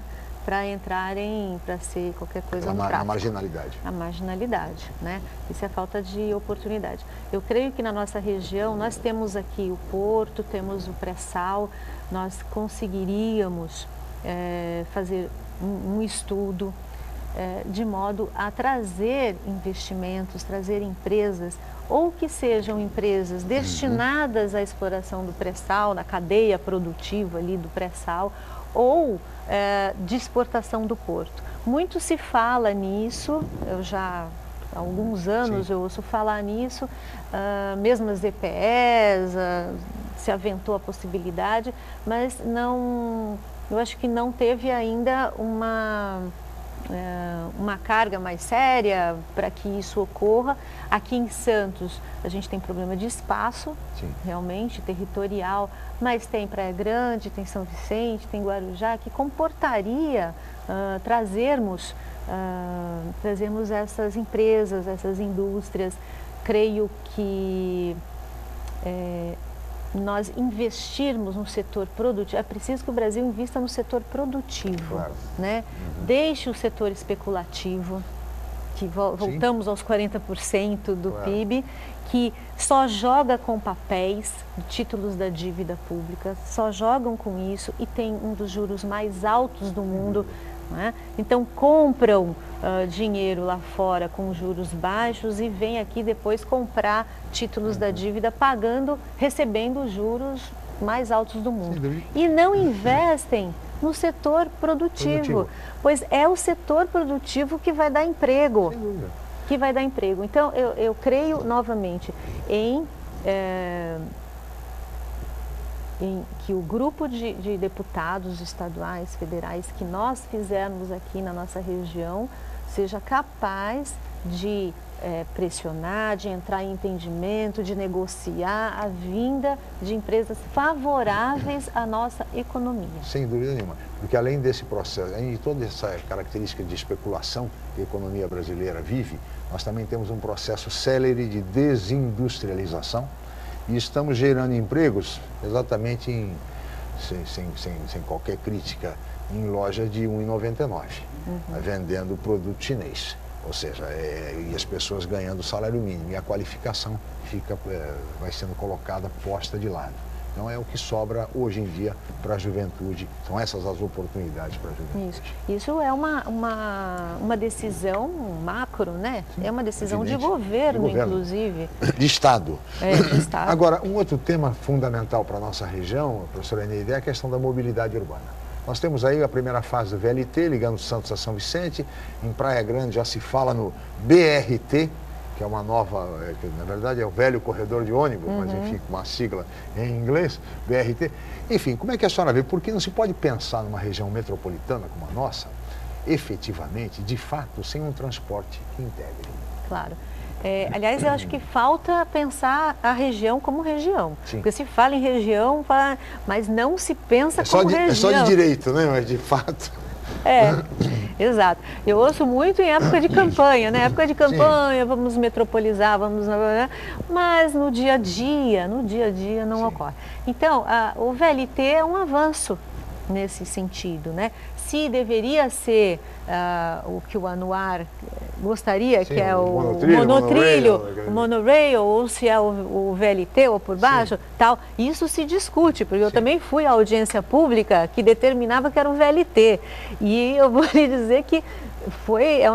entrarem, para ser qualquer coisa no tráfico. A marginalidade. A marginalidade, né? Isso é falta de oportunidade. Eu creio que na nossa região, nós temos aqui o porto, temos o pré-sal, nós conseguiríamos fazer um estudo de modo a trazer investimentos, trazer empresas, ou que sejam empresas destinadas à exploração do pré-sal, na cadeia produtiva ali do pré-sal, ou de exportação do porto. Muito se fala nisso, eu já há alguns anos eu ouço falar nisso, mesmo as EPEs se aventou a possibilidade, mas não, eu acho que não teve ainda uma carga mais séria para que isso ocorra. Aqui em Santos a gente tem problema de espaço, realmente, territorial, mas tem Praia Grande, tem São Vicente, tem Guarujá, que comportaria trazermos essas empresas, essas indústrias. Creio que nós investirmos no setor produtivo, é preciso que o Brasil invista no setor produtivo, né? Deixe o setor especulativo, que voltamos aos 40% do PIB, que só joga com papéis, títulos da dívida pública, só jogam com isso e tem um dos juros mais altos do mundo, né? Então compram dinheiro lá fora com juros baixos e vem aqui depois comprar títulos da dívida recebendo os juros mais altos do mundo. E não investem no setor produtivo, pois é o setor produtivo que vai dar emprego. Que vai dar emprego. Então, eu creio novamente em que o grupo de deputados estaduais, federais, que nós fizermos aqui na nossa região, seja capaz de pressionar, de entrar em entendimento, de negociar a vinda de empresas favoráveis à nossa economia. Sem dúvida nenhuma, porque além desse processo, além de toda essa característica de especulação que a economia brasileira vive, nós também temos um processo célere de desindustrialização e estamos gerando empregos exatamente sem qualquer crítica em loja de R$ 1,99, vendendo produto chinês. Ou seja, e as pessoas ganhando salário mínimo e a qualificação vai sendo colocada, posta de lado. Então é o que sobra hoje em dia para a juventude, são essas as oportunidades para a juventude. Isso é uma decisão macro, né? Sim, é uma decisão de governo, inclusive. De Estado. De Estado. Agora, um outro tema fundamental para a nossa região, professora Eneide, é a questão da mobilidade urbana. Nós temos aí a primeira fase do VLT, ligando Santos a São Vicente. Em Praia Grande já se fala no BRT, que é uma nova, que na verdade é o velho corredor de ônibus, mas enfim, com uma sigla em inglês, BRT. Enfim, como é que a senhora vê? Porque não se pode pensar numa região metropolitana como a nossa, efetivamente, de fato, sem um transporte que integre. Claro. Aliás, eu acho que falta pensar a região como região. Sim. Porque se fala em região, mas não se pensa como região. É só de direito, né? Mas de fato... Exato. Eu ouço muito em época de campanha, né? Época de campanha, vamos metropolizar, mas no dia a dia não ocorre. Então, o VLT é um avanço nesse sentido, né? Se deveria ser o que o Anuar gostaria, que é o monotrilho, o monorail, ou se é o VLT ou por baixo, tal, isso se discute, porque eu também fui à audiência pública que determinava que era o VLT, e eu vou lhe dizer que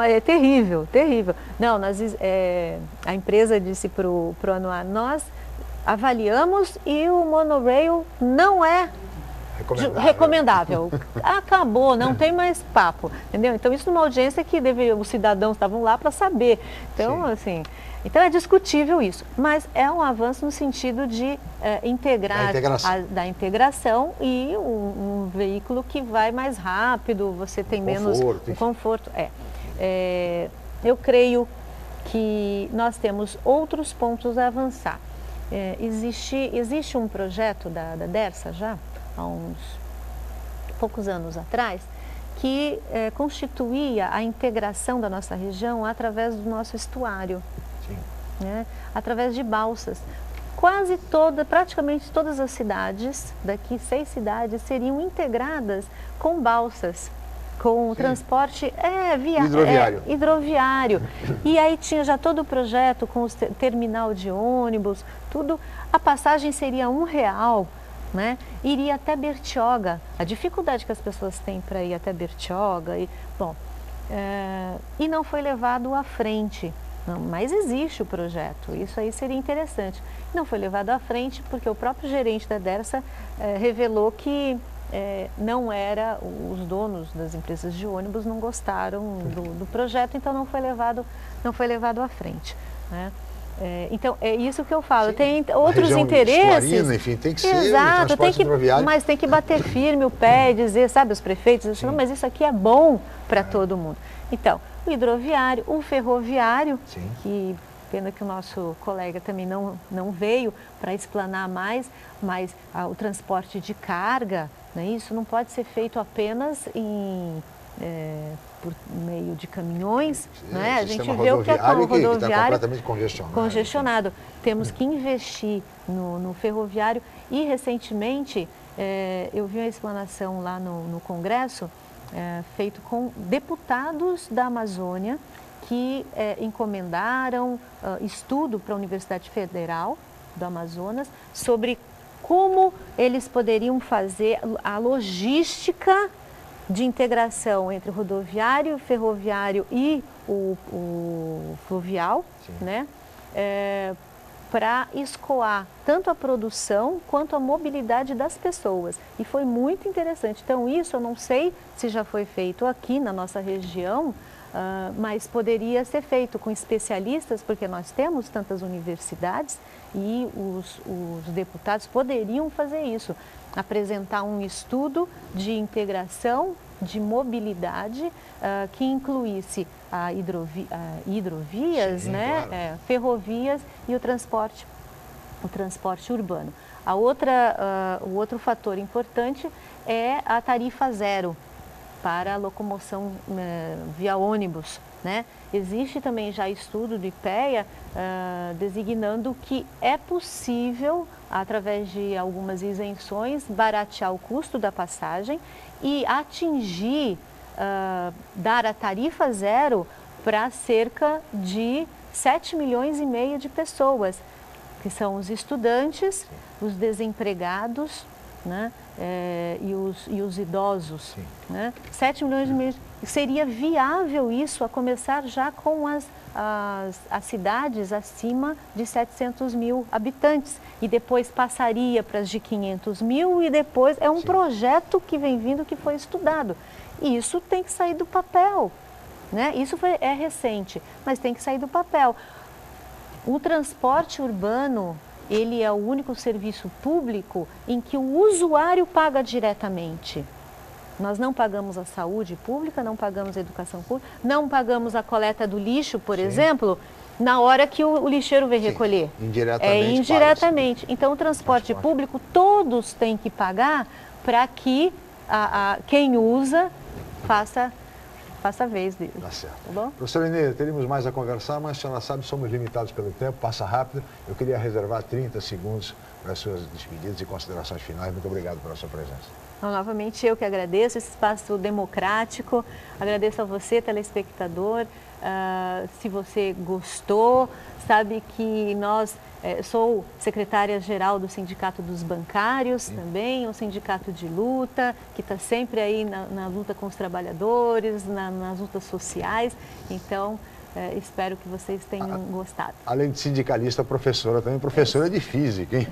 é terrível, terrível. Não, a empresa disse para o Anuar, nós avaliamos e o monorail não é recomendável. Acabou, não tem mais papo, entendeu? Então isso numa audiência que os cidadãos estavam lá para saber. Então, assim, então é discutível isso, mas é um avanço no sentido de integrar da integração e um veículo que vai mais rápido, você tem menos conforto. Eu creio que nós temos outros pontos a avançar. Existe um projeto da Dersa já, há uns poucos anos atrás, que constituía a integração da nossa região através do nosso estuário, né? Através de balsas. Praticamente todas as cidades, daqui 6 cidades, seriam integradas com balsas, com transporte hidroviário. E aí tinha já todo o projeto com o terminal de ônibus, tudo. A passagem seria R$1, né? Iria até Bertioga. A dificuldade que as pessoas têm para ir até Bertioga. E não foi levado à frente. Não, mas existe o projeto, isso aí seria interessante. Não foi levado à frente porque o próprio gerente da Dersa revelou que não era, os donos das empresas de ônibus não gostaram do projeto, então não foi levado à frente, né? Então é isso que eu falo. Tem outros interesses. Enfim, tem que ser exato, mas tem que bater firme o pé e dizer, sabe, os prefeitos, assim, não, mas isso aqui é bom para todo mundo. Então, o hidroviário, o ferroviário, que pena que o nosso colega também não veio para explanar mais, mas o transporte de carga, né, isso não pode ser feito apenas por meio de caminhões, né? A gente vê o que é o rodoviário está completamente congestionado. Temos que investir no ferroviário e recentemente eu vi uma explanação lá no Congresso feito com deputados da Amazônia que encomendaram estudo para a Universidade Federal do Amazonas sobre como eles poderiam fazer a logística de integração entre o rodoviário, o ferroviário e o fluvial, né? Para escoar tanto a produção quanto a mobilidade das pessoas. E foi muito interessante. Então isso eu não sei se já foi feito aqui na nossa região, mas poderia ser feito com especialistas, porque nós temos tantas universidades e os deputados poderiam fazer isso. Apresentar um estudo de integração, de mobilidade, que incluísse hidrovias, né? Claro. Ferrovias e o transporte urbano. O outro fator importante é a tarifa zero para a locomoção via ônibus, né? Existe também já estudo do IPEA designando que é possível, através de algumas isenções, baratear o custo da passagem e atingir, dar a tarifa zero para cerca de 7,5 milhões de pessoas, que são os estudantes, os desempregados, né? E os idosos, né? 7 milhões e meio. Seria viável isso, a começar já com as cidades acima de 700 mil habitantes e depois passaria para as de 500 mil e depois é um projeto que vem vindo, que foi estudado. E isso tem que sair do papel, né? Isso é recente, mas tem que sair do papel. O transporte urbano, ele é o único serviço público em que o usuário paga diretamente. Nós não pagamos a saúde pública, não pagamos a educação pública, não pagamos a coleta do lixo, por exemplo, na hora que o lixeiro vem recolher. Indiretamente. Então, o transporte público, todos têm que pagar para que quem usa faça a vez dele. Tá certo. Tá bom? Professora Inês, teríamos mais a conversar, mas a senhora sabe, somos limitados pelo tempo, passa rápido. Eu queria reservar 30 segundos para as suas despedidas e considerações finais. Muito obrigado pela sua presença. Então, novamente, eu que agradeço esse espaço democrático, agradeço a você, telespectador. Se você gostou, sabe que sou secretária-geral do Sindicato dos Bancários também, um sindicato de luta, que está sempre aí na luta com os trabalhadores, nas lutas sociais. Então, Espero que vocês tenham gostado. Além de sindicalista, professora, também professora de física, hein?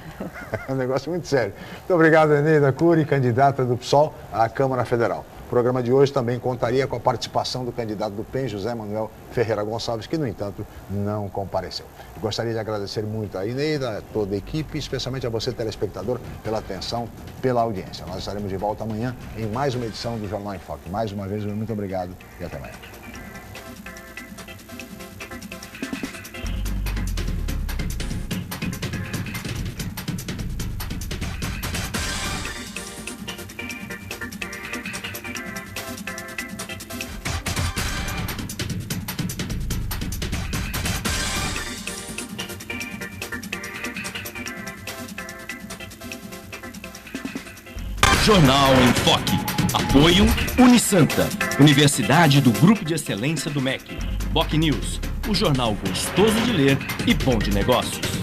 É um negócio muito sério. Muito obrigado, Eneida Cury, candidata do PSOL à Câmara Federal. O programa de hoje também contaria com a participação do candidato do PEN, José Manuel Ferreira Gonçalves, que, no entanto, não compareceu. Gostaria de agradecer muito a Eneida, a toda a equipe, especialmente a você, telespectador, pela atenção, pela audiência. Nós estaremos de volta amanhã em mais uma edição do Jornal em Foque. Mais uma vez, muito obrigado e até amanhã. Jornal em Foque. Apoio Unisanta, Universidade do Grupo de Excelência do MEC. BocNews, o jornal gostoso de ler e bom de negócios.